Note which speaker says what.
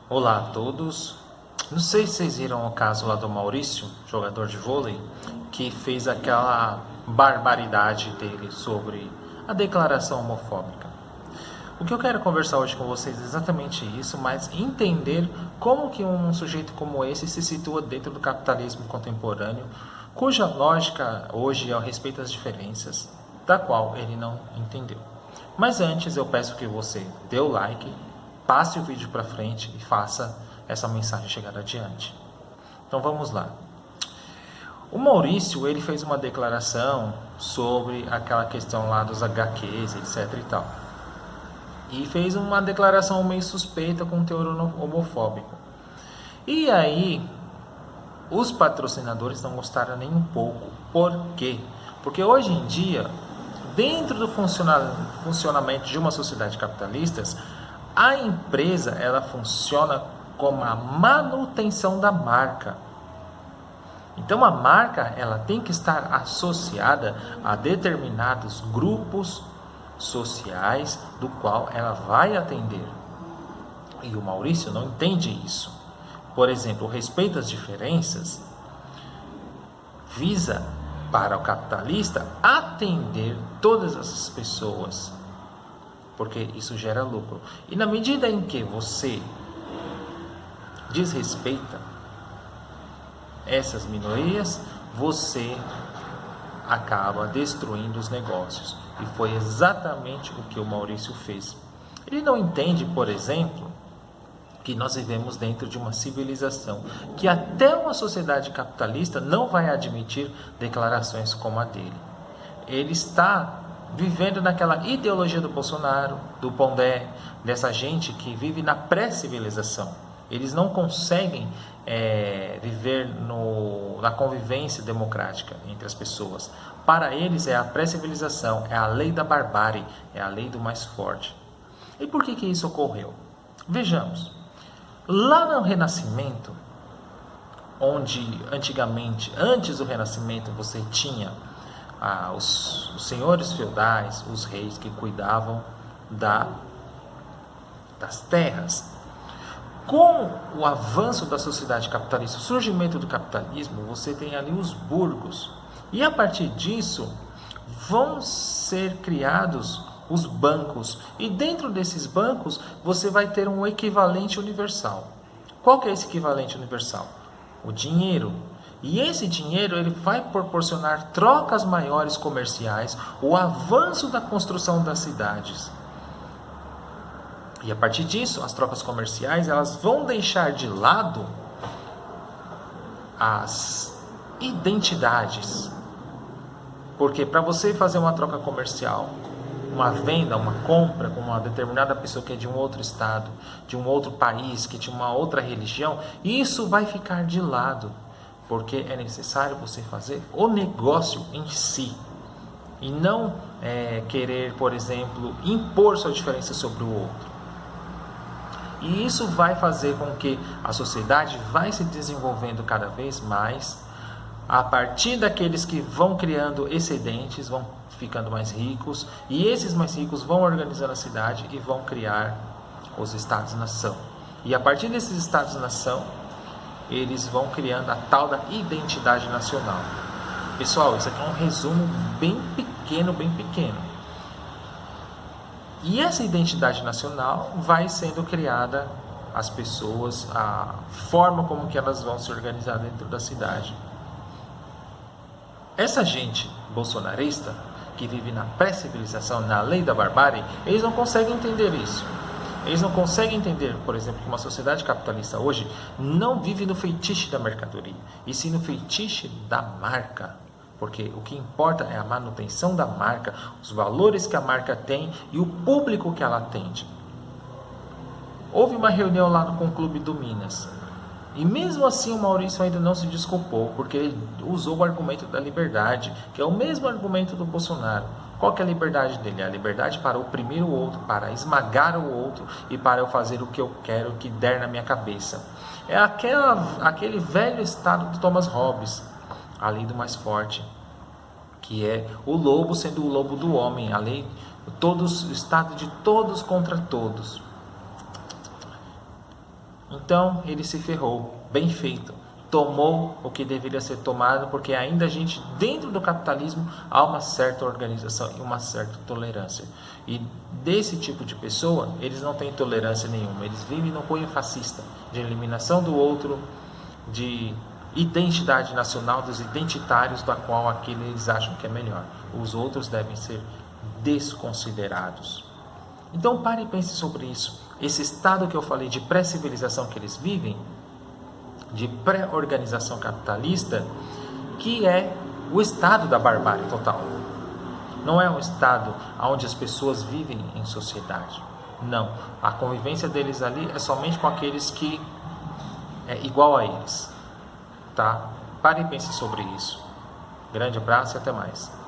Speaker 1: Olá a todos. Não sei se vocês viram o caso lá do Maurício, jogador de vôlei, que fez aquela barbaridade dele sobre a declaração homofóbica. O que eu quero conversar hoje com vocês é exatamente isso, mas entender como que um sujeito como esse se situa dentro do capitalismo contemporâneo, cuja lógica hoje é a respeito das diferenças, da qual ele não entendeu. Mas antes eu peço que você dê o like, passe o vídeo para frente e faça essa mensagem chegar adiante. Então vamos lá. O Maurício, ele fez uma declaração sobre aquela questão lá dos HQs, etc e tal. E fez uma declaração meio suspeita com teor homofóbico. E aí, os patrocinadores não gostaram nem um pouco. Por quê? Porque hoje em dia, dentro do funcionamento de uma sociedade capitalista, a empresa ela funciona como a manutenção da marca. Então a marca ela tem que estar associada a determinados grupos sociais do qual ela vai atender. E o Maurício não entende isso. Por exemplo, o respeito às diferenças visa para o capitalista atender todas essas pessoas, porque isso gera lucro. E na medida em que você desrespeita essas minorias, você acaba destruindo os negócios. E foi exatamente o que o Maurício fez. Ele não entende, por exemplo, que nós vivemos dentro de uma civilização que até uma sociedade capitalista não vai admitir declarações como a dele. Ele está vivendo naquela ideologia do Bolsonaro, do Pondé, dessa gente que vive na pré-civilização. Eles não conseguem viver na convivência democrática entre as pessoas. Para eles é a pré-civilização, é a lei da barbárie, é a lei do mais forte. E por que isso ocorreu? Vejamos. Lá no Renascimento, onde antigamente, antes do Renascimento, você tinha os senhores feudais, os reis que cuidavam das terras. Com o avanço da sociedade capitalista, o surgimento do capitalismo, você tem ali os burgos. E a partir disso, vão ser criados os bancos. E dentro desses bancos, você vai ter um equivalente universal. Qual que é esse equivalente universal? O dinheiro. E esse dinheiro ele vai proporcionar trocas maiores comerciais, o avanço da construção das cidades. E a partir disso, as trocas comerciais elas vão deixar de lado as identidades. Porque para você fazer uma troca comercial, uma venda, uma compra com uma determinada pessoa que é de um outro estado, de um outro país, que é de uma outra religião, isso vai ficar de lado. Porque é necessário você fazer o negócio em si. E não querer, por exemplo, impor sua diferença sobre o outro. E isso vai fazer com que a sociedade vai se desenvolvendo cada vez mais a partir daqueles que vão criando excedentes, vão ficando mais ricos, e esses mais ricos vão organizando a cidade e vão criar os Estados-nação. E a partir desses Estados-nação, eles vão criando a tal da identidade nacional. Pessoal, isso aqui é um resumo bem pequeno, bem pequeno. E essa identidade nacional vai sendo criada as pessoas, a forma como que elas vão se organizar dentro da cidade. Essa gente bolsonarista, que vive na pré-civilização, na lei da barbárie, eles não conseguem entender isso. Eles não conseguem entender, por exemplo, que uma sociedade capitalista hoje não vive no feitiço da mercadoria, e sim no feitiço da marca. Porque o que importa é a manutenção da marca, os valores que a marca tem e o público que ela atende. Houve uma reunião lá com o Clube do Minas. E mesmo assim o Maurício ainda não se desculpou, porque ele usou o argumento da liberdade, que é o mesmo argumento do Bolsonaro. Qual que é a liberdade dele? É a liberdade para oprimir o outro, para esmagar o outro e para eu fazer o que eu quero, o que der na minha cabeça. É aquele velho estado de Thomas Hobbes, a lei do mais forte, que é o lobo sendo o lobo do homem, a lei o estado de todos contra todos. Então ele se ferrou, bem feito. Tomou o que deveria ser tomado, porque ainda a gente, dentro do capitalismo, há uma certa organização e uma certa tolerância. E desse tipo de pessoa, eles não têm tolerância nenhuma. Eles vivem no cunho fascista, de eliminação do outro, de identidade nacional, dos identitários, da qual aquele eles acham que é melhor. Os outros devem ser desconsiderados. Então pare e pense sobre isso. Esse estado que eu falei de pré-civilização que eles vivem, de pré-organização capitalista, que é o estado da barbárie total. Não é um estado onde as pessoas vivem em sociedade. Não. A convivência deles ali é somente com aqueles que é igual a eles. Tá? Pare e pense sobre isso. Grande abraço e até mais.